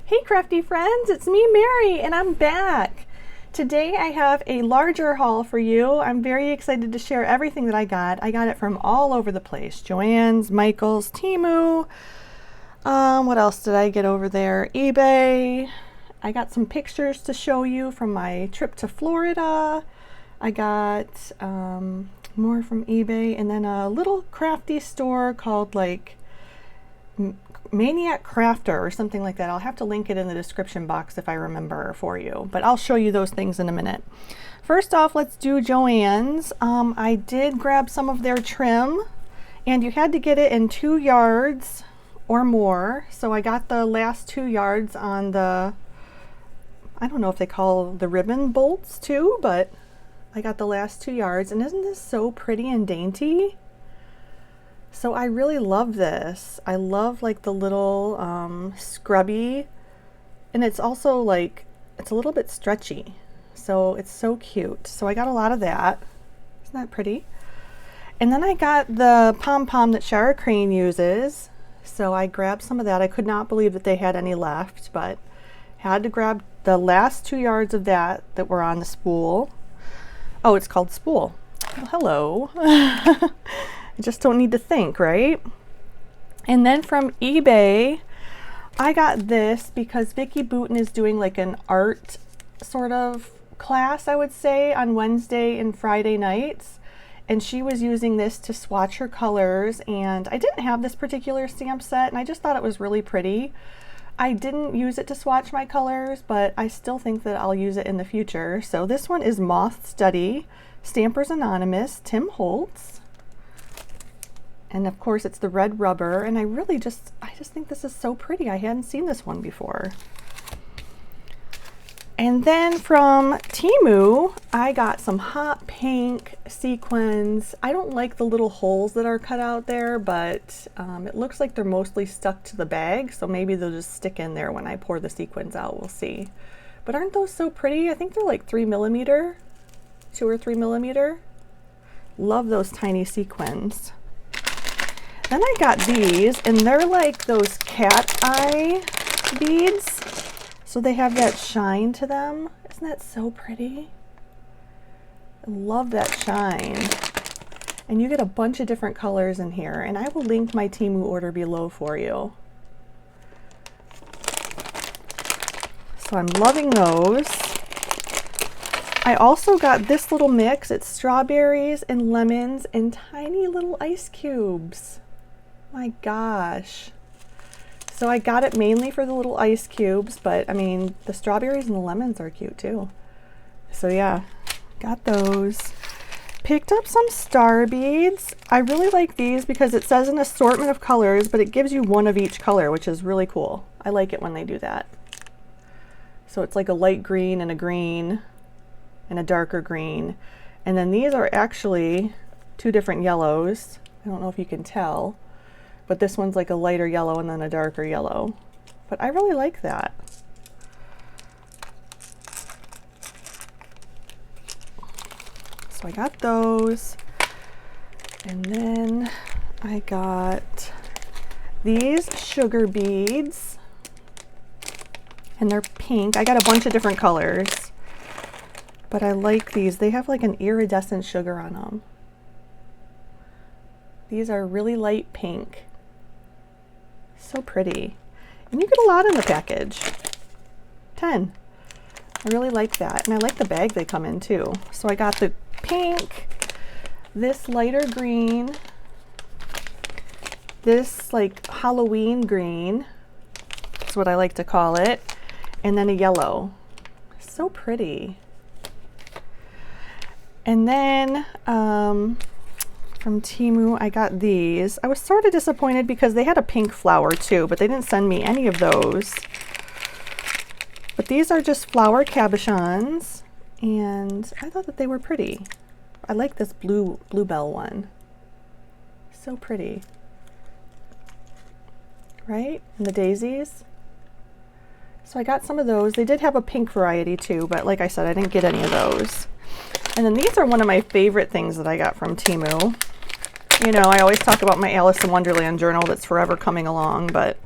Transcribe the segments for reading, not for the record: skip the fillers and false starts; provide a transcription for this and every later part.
Hey crafty friends, it's me Mary and I'm back. Today I have a larger haul for you. I'm very excited to share everything that I got. I got it from all over the place. Joann's, Michael's, Temu. What else did I get over there? eBay. I got some pictures to show you from my trip to Florida. I got more from eBay, and then a little crafty store called like Maniac Crafter or something like that. I'll have to link it in the description box if I remember for you, but I'll show you those things in a minute. First off, let's do Joann's. I did grab some of their trim, and you had to get it in 2 yards or more. So I got the last 2 yards on the, I don't know if they call the ribbon bolts too, but I got the last 2 yards, and isn't this so pretty and dainty? So I really love this. I love like the little scrubby, and it's also like, it's a little bit stretchy. So it's so cute. So I got a lot of that. Isn't that pretty? And then I got the pom-pom that Shara Crane uses. So I grabbed some of that. I could not believe that they had any left, but had to grab the last 2 yards of that were on the spool. Oh, it's called spool. Well, hello. I just don't need to think, right? And then from eBay, I got this because Vicki Boutin is doing like an art sort of class, I would say, on Wednesday and Friday nights. And she was using this to swatch her colors, and I didn't have this particular stamp set, and I just thought it was really pretty. I didn't use it to swatch my colors, but I still think that I'll use it in the future. So this one is Moth Study, Stampers Anonymous, Tim Holtz. And of course it's the red rubber, and I just think this is so pretty. I hadn't seen this one before. And then from Temu, I got some hot pink sequins. I don't like the little holes that are cut out there, but it looks like they're mostly stuck to the bag, so maybe they'll just stick in there when I pour the sequins out. We'll see. But aren't those so pretty? I think they're like 3mm, 2 or 3mm. Love those tiny sequins. Then I got these, and they're like those cat eye beads. So they have that shine to them. Isn't that so pretty? I love that shine. And you get a bunch of different colors in here, and I will link my Temu order below for you. So I'm loving those. I also got this little mix. It's strawberries and lemons and tiny little ice cubes. My gosh. So I got it mainly for the little ice cubes, but I mean, the strawberries and the lemons are cute too. So yeah, got those. Picked up some star beads. I really like these because it says an assortment of colors, but it gives you one of each color, which is really cool. I like it when they do that. So it's like a light green and a darker green. And then these are actually 2 different yellows. I don't know if you can tell, but this one's like a lighter yellow and then a darker yellow. But I really like that. So I got those. And then I got these sugar beads. And they're pink. I got a bunch of different colors. But I like these. They have like an iridescent sugar on them. These are really light pink. So pretty. And you get a lot in the package. 10. I really like that. And I like the bag they come in too. So I got the pink, this lighter green, this like Halloween green. That's what I like to call it. And then a yellow. So pretty. And then from Temu, I got these. I was sort of disappointed because they had a pink flower too, but they didn't send me any of those. But these are just flower cabochons, and I thought that they were pretty. I like this bluebell one. So pretty. Right? And the daisies. So I got some of those. They did have a pink variety too, but like I said, I didn't get any of those. And then these are one of my favorite things that I got from Temu. You know, I always talk about my Alice in Wonderland journal that's forever coming along, but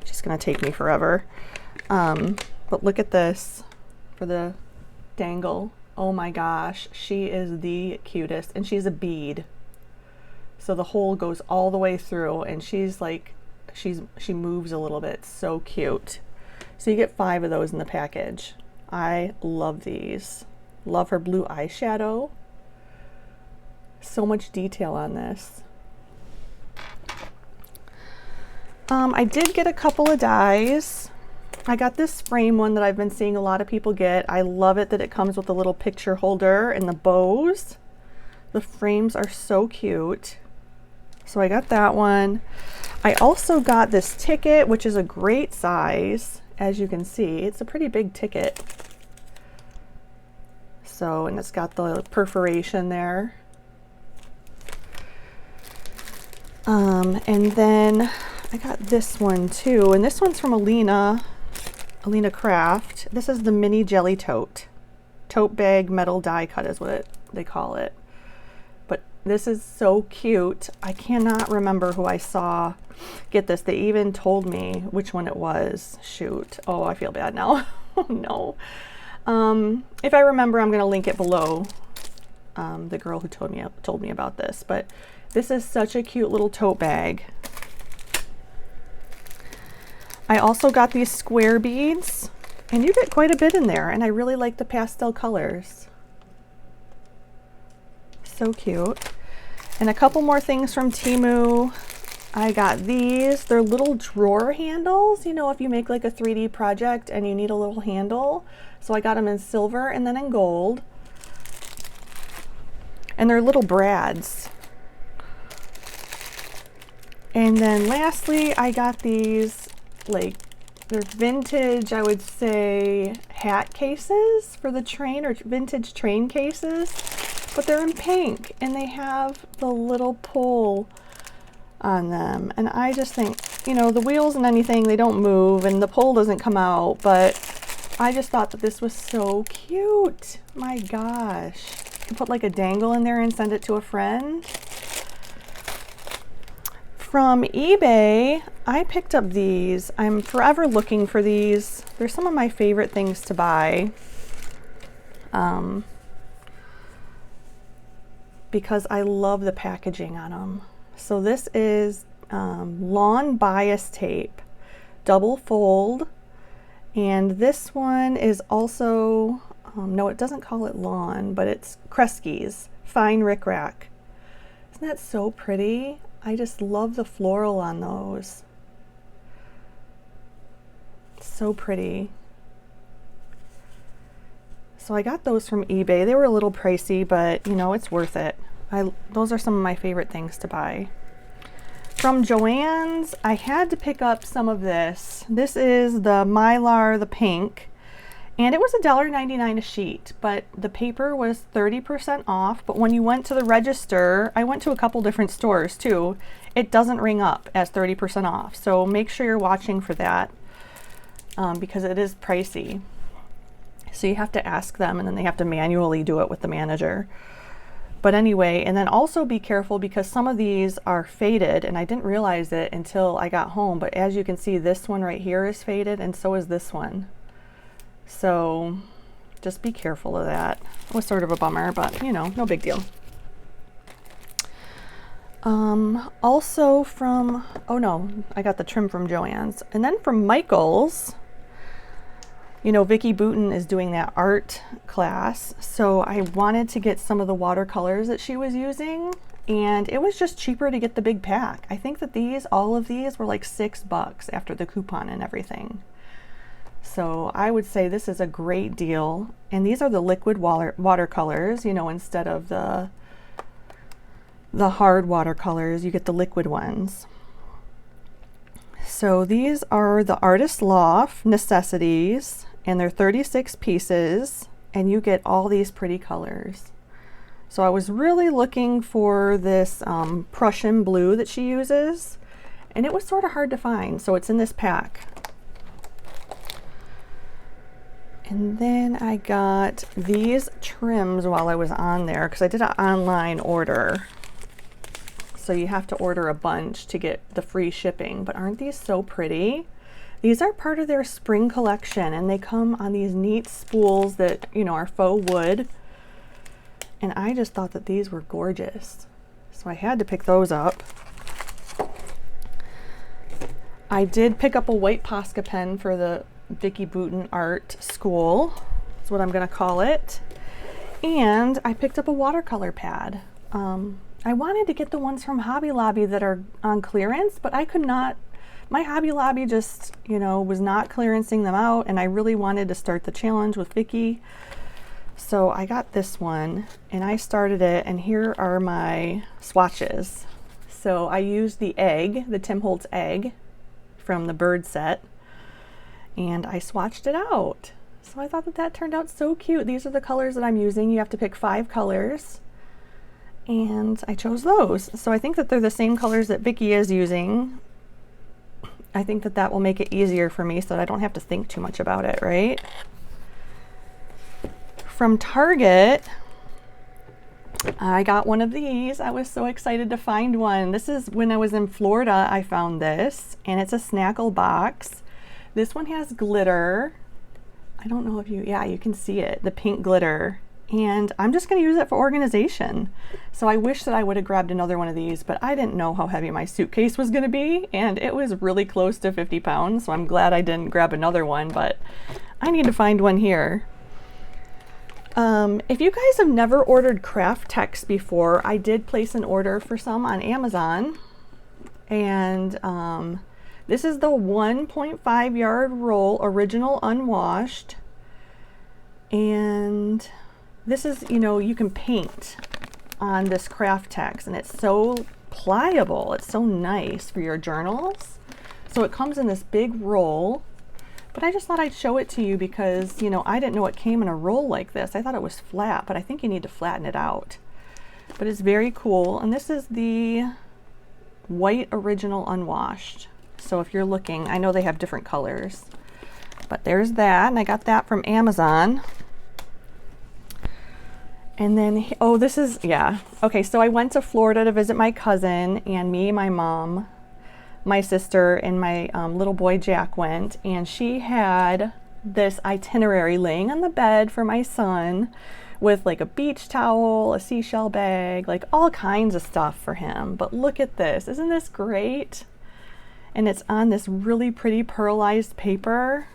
she's going to take me forever. But look at this for the dangle. Oh my gosh, she is the cutest, and she's a bead. So the hole goes all the way through, and she's like, she moves a little bit. So cute. So you get 5 of those in the package. I love these. Love her blue eyeshadow. So much detail on this. I did get a couple of dies. I got this frame one that I've been seeing a lot of people get. I love it that it comes with a little picture holder and the bows. The frames are so cute. So I got that one. I also got this ticket, which is a great size. As you can see, it's a pretty big ticket. So, and it's got the perforation there. And then I got this one too, and this one's from Alina Craft. This is the mini jelly tote bag metal die cut is what they call it. But this is so cute. I cannot remember who I saw get this. They even told me which one it was. Shoot. Oh, I feel bad now. Oh no. If I remember, I'm going to link it below. The girl who told me about this, but this is such a cute little tote bag. I also got these square beads, and you get quite a bit in there, and I really like the pastel colors. So cute. And a couple more things from Temu. I got these. They're little drawer handles, you know, if you make like a 3D project and you need a little handle. So I got them in silver and then in gold. And they're little brads. And then lastly, I got these, like, they're vintage, I would say, hat cases for the train, or vintage train cases. But they're in pink, and they have the little pull on them. And I just think, you know, the wheels and anything, they don't move, and the pull doesn't come out, but I just thought that this was so cute. My gosh. You can put like a dangle in there and send it to a friend. From eBay, I picked up these. I'm forever looking for these. They're some of my favorite things to buy. Because I love the packaging on them. So this is lawn bias tape, double fold. And this one is also, no, it doesn't call it lawn, but it's Kresge's Fine Rickrack. Isn't that so pretty? I just love the floral on those. So pretty. So I got those from eBay. They were a little pricey, but you know, it's worth it. Those are some of my favorite things to buy. From Joann's, I had to pick up some of this. This is the Mylar, the pink, and it was $1.99 a sheet, but the paper was 30% off. But when you went to the register, I went to a couple different stores too, it doesn't ring up as 30% off. So make sure you're watching for that because it is pricey. So you have to ask them, and then they have to manually do it with the manager. But anyway, and then also be careful because some of these are faded, and I didn't realize it until I got home. But as you can see, this one right here is faded, and so is this one. So just be careful of that. It was sort of a bummer, but you know, no big deal. Also from, oh no, I got the trim from Joann's. And then from Michael's, you know, Vicki Boutin is doing that art class, so I wanted to get some of the watercolors that she was using, and it was just cheaper to get the big pack. I think that all of these were like $6 after the coupon and everything. So I would say this is a great deal, and these are the liquid watercolors, you know, instead of the hard watercolors, you get the liquid ones. So these are the Artist Loft Necessities, and they're 36 pieces, and you get all these pretty colors. So I was really looking for this Prussian blue that she uses, and it was sort of hard to find, so it's in this pack. And then I got these trims while I was on there, because I did an online order. So you have to order a bunch to get the free shipping, but aren't these so pretty? These are part of their spring collection, and they come on these neat spools that, you know, are faux wood. And I just thought that these were gorgeous. So I had to pick those up. I did pick up a white Posca pen for the Vicki Boutin Art School. That's what I'm gonna call it. And I picked up a watercolor pad. I wanted to get the ones from Hobby Lobby that are on clearance, but I could not. My Hobby Lobby just, you know, was not clearancing them out, and I really wanted to start the challenge with Vicki. So I got this one, and I started it, and here are my swatches. So I used the egg, the Tim Holtz egg from the bird set, and I swatched it out. So I thought that that turned out so cute. These are the colors that I'm using. You have to pick 5 colors. And I chose those. So I think that they're the same colors that Vicki is using. I think that that will make it easier for me so that I don't have to think too much about it, right? From Target, I got one of these. I was so excited to find one. This is when I was in Florida, I found this, and it's a Snackle box. This one has glitter. I don't know if you, yeah, you can see it, the pink glitter. And I'm just going to use it for organization. So I wish that I would have grabbed another one of these, but I didn't know how heavy my suitcase was going to be, and it was really close to 50 pounds, so I'm glad I didn't grab another one, but I need to find one here. If you guys have never ordered craft text before, I did place an order for some on Amazon, and this is the 1.5 yard roll, original unwashed, and this is, you know, you can paint on this craft text, and it's so pliable. It's so nice for your journals. So it comes in this big roll, but I just thought I'd show it to you because, you know, I didn't know it came in a roll like this. I thought it was flat, but I think you need to flatten it out. But it's very cool. And this is the white original unwashed. So if you're looking, I know they have different colors, but there's that. And I got that from Amazon. And then, oh, this is, yeah. Okay, so I went to Florida to visit my cousin, and me, my mom, my sister, and my little boy Jack went, and she had this itinerary laying on the bed for my son with like a beach towel, a seashell bag, like all kinds of stuff for him. But look at this. Isn't this great? And it's on this really pretty pearlized paper,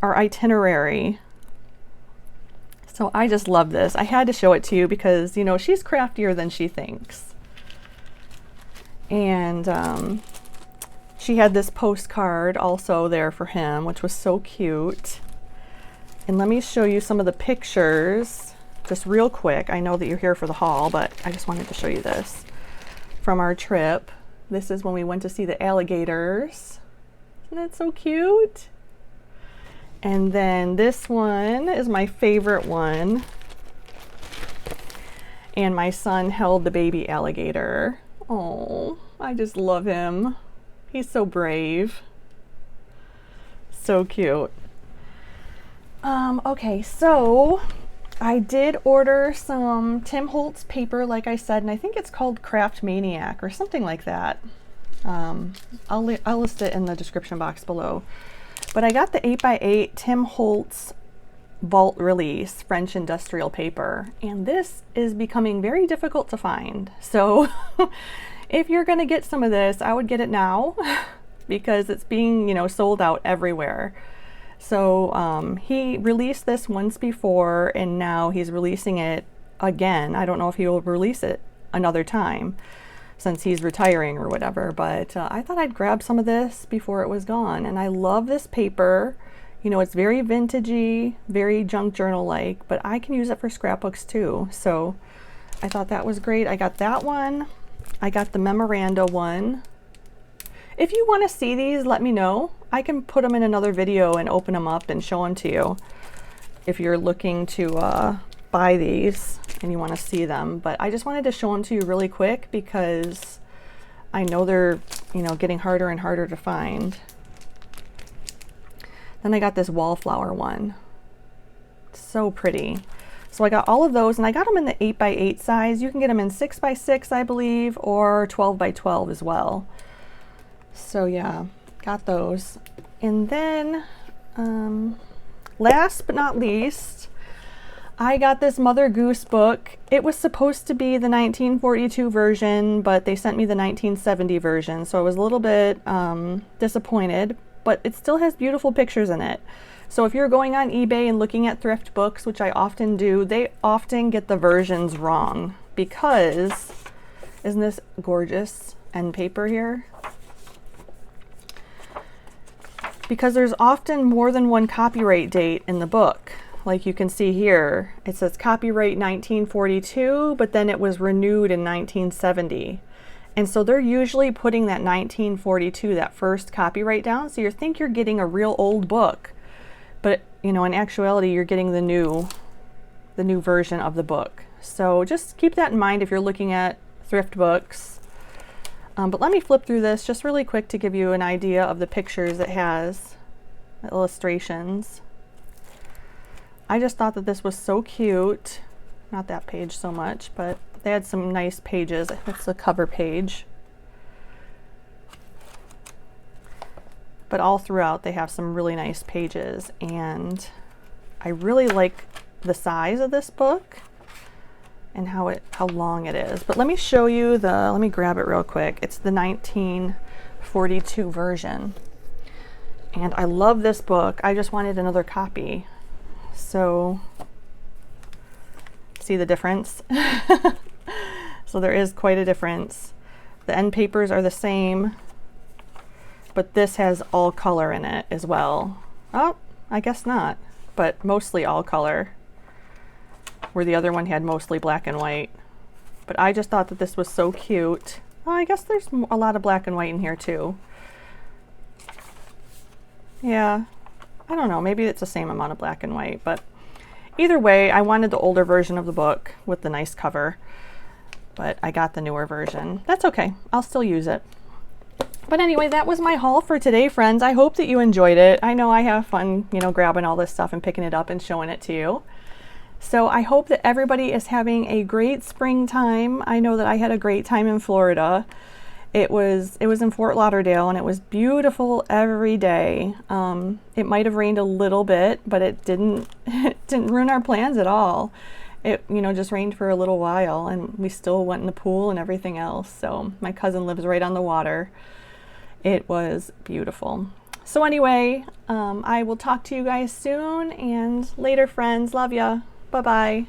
our itinerary. So I just love this. I had to show it to you because, you know, she's craftier than she thinks. And she had this postcard also there for him, which was so cute. And let me show you some of the pictures just real quick. I know that you're here for the haul, but I just wanted to show you this from our trip. This is when we went to see the alligators. Isn't that so cute? And then this one is my favorite one. And my son held the baby alligator. Oh, I just love him. He's so brave. So cute. Okay, so I did order some Tim Holtz paper, like I said, and I think it's called Craft Maniac or something like that. I'll list it in the description box below. But I got the 8x8 Tim Holtz Vault Release French industrial paper, and this is becoming very difficult to find. So if you're going to get some of this, I would get it now because it's being, you know, sold out everywhere. So he released this once before, and now he's releasing it again. I don't know if he will release it another time since he's retiring or whatever, but I thought I'd grab some of this before it was gone. And I love this paper. You know, it's very vintagey, very junk journal-like, but I can use it for scrapbooks too. So I thought that was great. I got that one. I got the memoranda one. If you want to see these, let me know. I can put them in another video and open them up and show them to you if you're looking to buy these and you want to see them. But I just wanted to show them to you really quick because I know they're, you know, getting harder and harder to find. Then I got this wallflower one. So pretty. So I got all of those, and I got them in the 8x8 size. You can get them in 6x6, I believe, or 12x12 as well. So yeah, got those. And then, last but not least, I got this Mother Goose book. It was supposed to be the 1942 version, but they sent me the 1970 version, so I was a little bit disappointed, but it still has beautiful pictures in it. So if you're going on eBay and looking at thrift books, which I often do, they often get the versions wrong because, isn't this gorgeous end paper here? Because there's often more than one copyright date in the book. Like you can see here, it says copyright 1942, but then it was renewed in 1970. And so they're usually putting that 1942, that first copyright down, so you think you're getting a real old book. But, you know, in actuality, you're getting the new version of the book. So just keep that in mind if you're looking at thrift books. But let me flip through this just really quick to give you an idea of the pictures it has, the illustrations. I just thought that this was so cute. Not that page so much, but they had some nice pages. It's the cover page. But all throughout they have some really nice pages, and I really like the size of this book and how long it is. But let me show you let me grab it real quick. It's the 1942 version. And I love this book. I just wanted another copy. So see the difference? So there is quite a difference. The end papers are the same, but this has all color in it as well. Oh, I guess not, but mostly all color, where the other one had mostly black and white. But I just thought that this was so cute. Oh, I guess there's a lot of black and white in here too. Yeah, I don't know, maybe it's the same amount of black and white, but either way, I wanted the older version of the book with the nice cover, but I got the newer version. That's okay, I'll still use it. But anyway, that was my haul for today, friends. I hope that you enjoyed it. I know I have fun, you know, grabbing all this stuff and picking it up and showing it to you. So I hope that everybody is having a great springtime. I know that I had a great time in Florida. It was in Fort Lauderdale, and it was beautiful every day. It might have rained a little bit, but it didn't ruin our plans at all. It, you know, just rained for a little while, and we still went in the pool and everything else. So my cousin lives right on the water. It was beautiful. So anyway, I will talk to you guys soon, and later, friends. Love ya. Bye-bye.